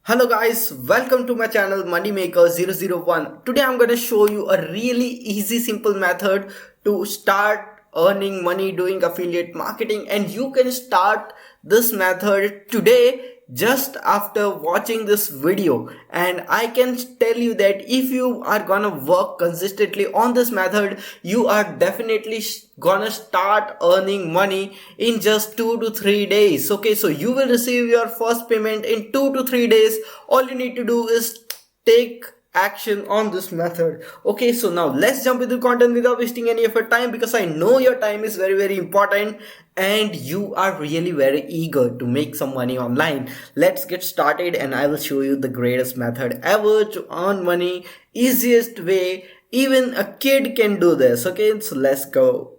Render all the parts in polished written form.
Hello guys, welcome to my channel Moneymaker 001. Today I'm going to show you a really easy simple method to start earning money doing affiliate marketing, and you can start this method today just after watching this video. And I can tell you that if you are gonna work consistently on this method, you are definitely gonna start earning money in just 2 to 3 days. Okay, so you will receive your first payment in 2 to 3 days. All you need to do is take action on this method. Okay, so now let's jump into content without wasting any of your time, because I know your time is very important and you are really very eager to make some money online. Let's get started and I will show you the greatest method ever to earn money, easiest way. Even a kid can do this. Okay, so let's go.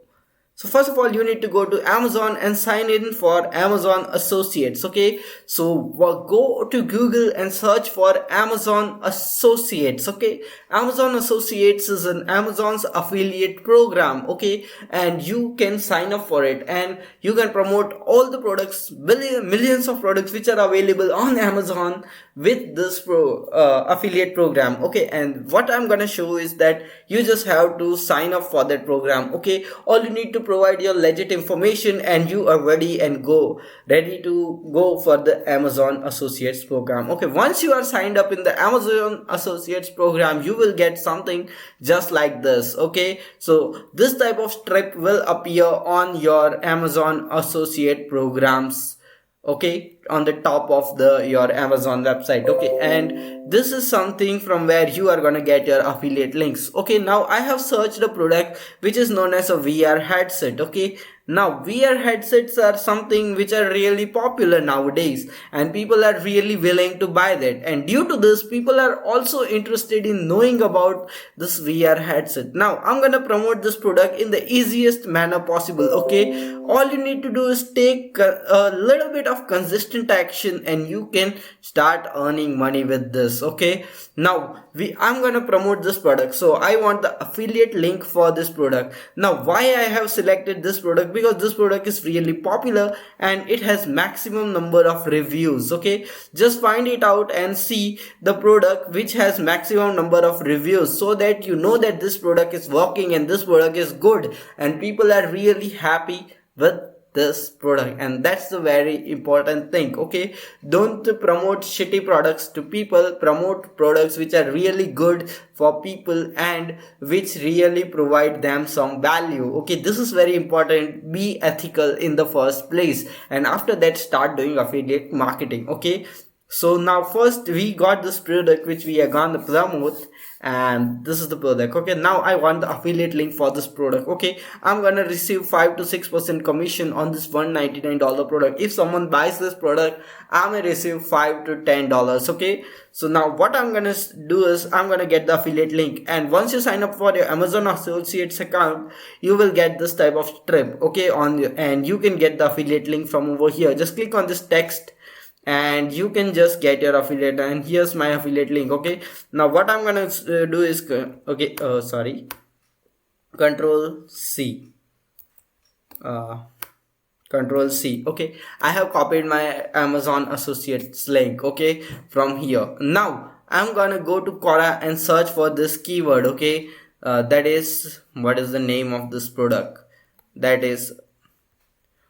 So first of all, you need to go to Amazon and sign in for Amazon Associates. Okay, so go to Google and search for Amazon Associates. Okay, Amazon Associates is an Amazon's affiliate program. Okay, and you can sign up for it and you can promote all the products, millions of products which are available on Amazon with this affiliate program. Okay, and what I'm gonna show is that you just have to sign up for that program. Okay, all you need to provide your legit information and you are ready to go for the Amazon Associates program. Okay, once you are signed up in the Amazon Associates program, you will get something just like this. Okay, so this type of strip will appear on your Amazon Associate programs, okay, on the top of your Amazon website. Okay, and this is something from where you are gonna get your affiliate links. Okay, now I have searched a product which is known as a VR headset. Okay, now VR headsets are something which are really popular nowadays and people are really willing to buy that, and due to this people are also interested in knowing about this VR headset. Now I'm gonna promote this product in the easiest manner possible. Okay, all you need to do is take a little bit of consistent action and you can start earning money with this. Okay, now I'm gonna promote this product, so I want the affiliate link for this product. Now why I have selected this product? Because this product is really popular and it has maximum number of reviews. Okay, just find it out and see the product which has maximum number of reviews, so that you know that this product is working and this product is good and people are really happy with this product. And that's the very important thing. Okay, don't promote shitty products to people, promote products which are really good for people and which really provide them some value. Okay, this is very important. Be ethical in the first place and after that start doing affiliate marketing. Okay, so now first we got this product which we are gonna promote, and this is the product. Okay, now I want the affiliate link for this product. Okay, I'm gonna receive 5 to 6% commission on this $199 product. If someone buys this product, I'm gonna receive $5 to $10. Okay, so now what I'm gonna do is I'm gonna get the affiliate link, and once you sign up for your Amazon Associates account, you will get this type of strip. Okay, and you can get the affiliate link from over here. Just click on this text and you can just get your affiliate, and here's my affiliate link. Okay, now what I'm gonna do is control C, control C. Okay, I have copied my Amazon Associates link, okay, from here. Now I'm gonna go to Quora and search for this keyword. Okay, that is, what is the name of this product? That is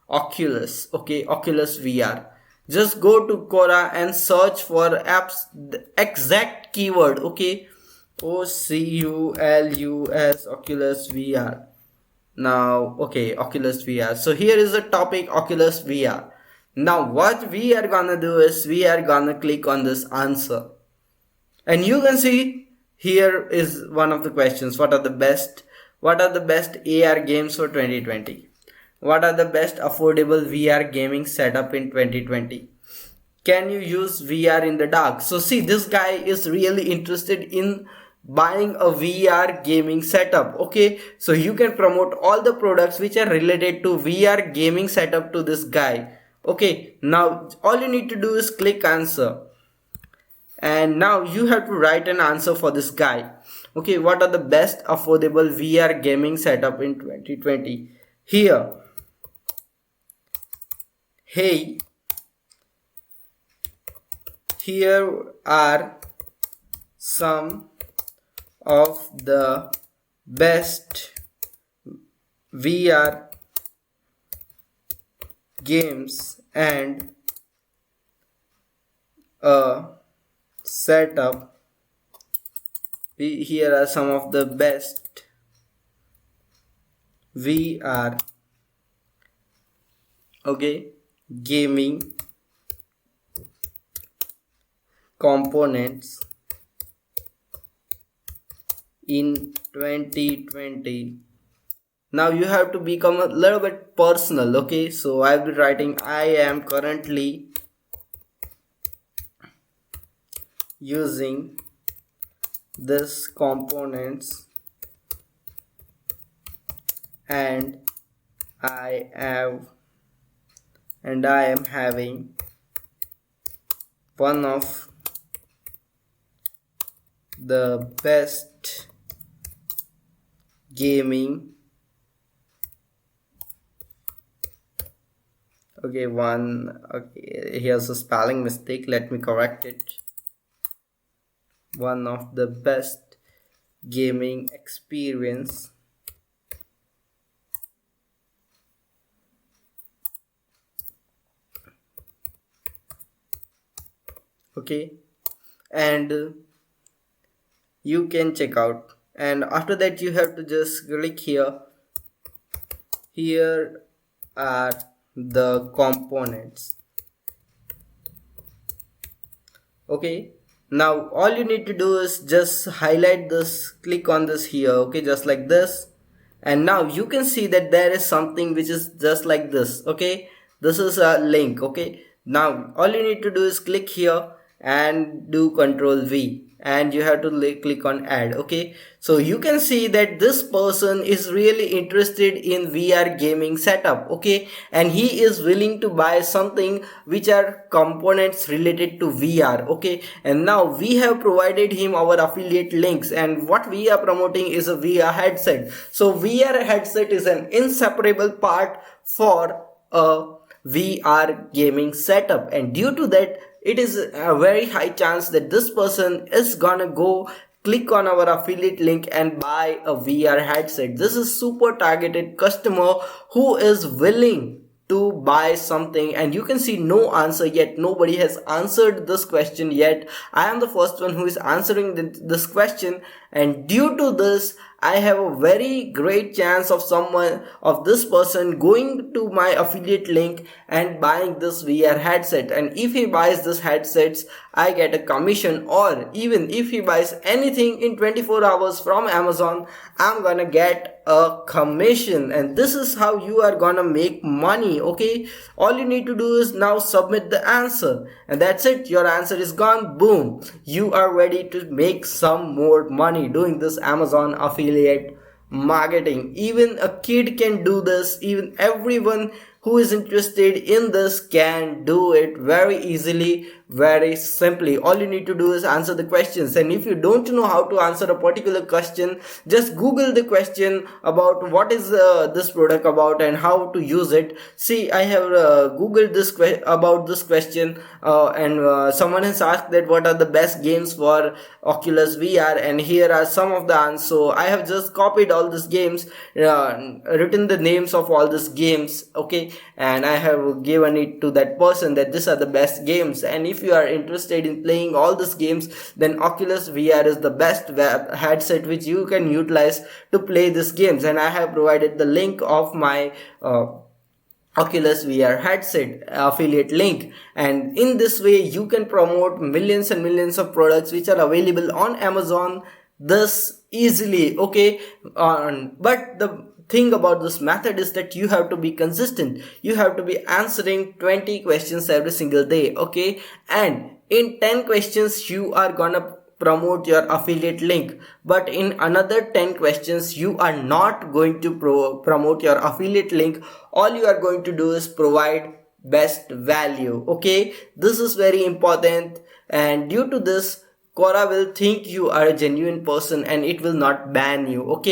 Oculus. Okay, Oculus VR. Just go to Quora and search for apps, the exact keyword. Okay, Oculus, Oculus VR. Now, okay, Oculus VR. So here is the topic, Oculus VR. Now what we are gonna do is we are gonna click on this answer, and you can see here is one of the questions. What are the best AR games for 2020? What are the best affordable VR gaming setup in 2020? Can you use VR in the dark? So see, this guy is really interested in buying a VR gaming setup. Okay, so you can promote all the products which are related to VR gaming setup to this guy. Okay, now all you need to do is click answer, and now you have to write an answer for this guy. Okay, what are the best affordable VR gaming setup in 2020? Here, hey, Here are some of the best VR games and a setup. Here are some of the best VR gaming components in 2020. Now you have to become a little bit personal. So I'll be writing I am currently using this components and I am having one of the best gaming here's a spelling mistake, let me correct it. One of the best gaming experience and you can check out, and after that you have to just click here. Here are the components. Now all you need to do is just highlight this, click on this here, just like this, and now you can see that there is something which is just like this. This is a link. Now all you need to do is click here and do Ctrl V, and you have to click on add. So you can see that this person is really interested in VR gaming setup, and he is willing to buy something which are components related to VR. And now we have provided him our affiliate links, and what we are promoting is a VR headset. So VR headset is an inseparable part for a VR gaming setup, and due to that it is a very high chance that this person is gonna go click on our affiliate link and buy a VR headset. This is super targeted customer who is willing to buy something, and you can see no answer yet. Nobody has answered this question yet. I am the first one who is answering this question, and due to this I have a very great chance of this person going to my affiliate link and buying this VR headset. And if he buys this headsets, I get a commission, or even if he buys anything in 24 hours from Amazon, I'm gonna get a commission. And this is how you are gonna make money. All you need to do is now submit the answer, and that's it. Your answer is gone. Boom, you are ready to make some more money doing this Amazon affiliate marketing. Even a kid can do this. Even everyone who is interested in this can do it very easily, very simply. All you need to do is answer the questions, and if you don't know how to answer a particular question, just Google the question about what is this product about and how to use it. See, I have Googled this about this question, and someone has asked that what are the best games for Oculus VR, and here are some of the answers. So I have just copied all these games, written the names of all these games, and I have given it to that person that these are the best games. And if you are interested in playing all these games, then Oculus VR is the best web headset which you can utilize to play these games. And I have provided the link of my Oculus VR headset affiliate link, and in this way you can promote millions and millions of products which are available on Amazon this easily. But the thing about this method is that you have to be consistent. You have to be answering 20 questions every single day. And in 10 questions you are gonna promote your affiliate link, but in another 10 questions you are not going to promote your affiliate link. All you are going to do is provide best value. This is very important, and due to this Quora will think you are a genuine person and it will not ban you.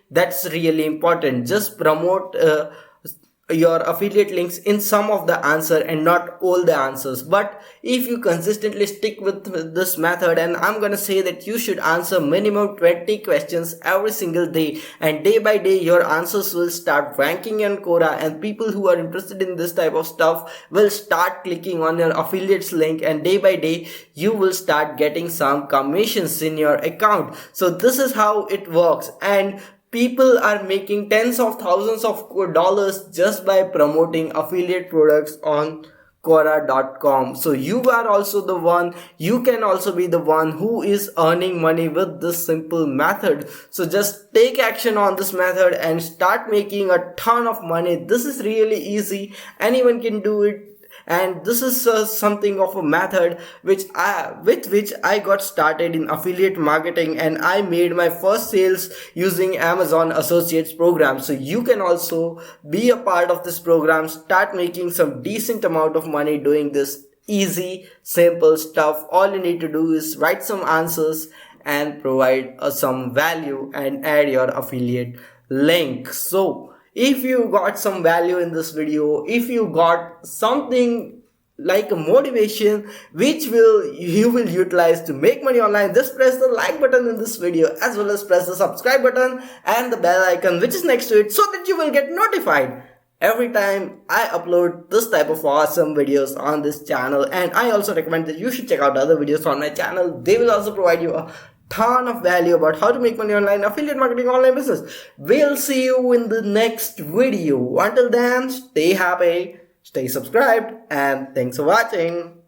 That's really important. Just promote your affiliate links in some of the answer and not all the answers. But if you consistently stick with this method, and I'm gonna say that you should answer minimum 20 questions every single day, and day by day your answers will start ranking on Quora, and people who are interested in this type of stuff will start clicking on your affiliates link, and day by day you will start getting some commissions in your account. So this is how it works, and people are making tens of thousands of dollars just by promoting affiliate products on Quora.com. So you are also the one, you can also be the one who is earning money with this simple method. So just take action on this method and start making a ton of money. This is really easy. Anyone can do it. And this is something of a method with which I got started in affiliate marketing, and I made my first sales using Amazon Associates program. So you can also be a part of this program, start making some decent amount of money doing this easy, simple stuff. All you need to do is write some answers and provide some value and add your affiliate link. So if you got some value in this video, if you got something like a motivation which you will utilize to make money online, just press the like button in this video, as well as press the subscribe button and the bell icon which is next to it, so that you will get notified every time I upload this type of awesome videos on this channel. And I also recommend that you should check out other videos on my channel. They will also provide you a ton of value about how to make money online, affiliate marketing, online business. We'll see you in the next video. Until then, stay happy, stay subscribed, and thanks for watching.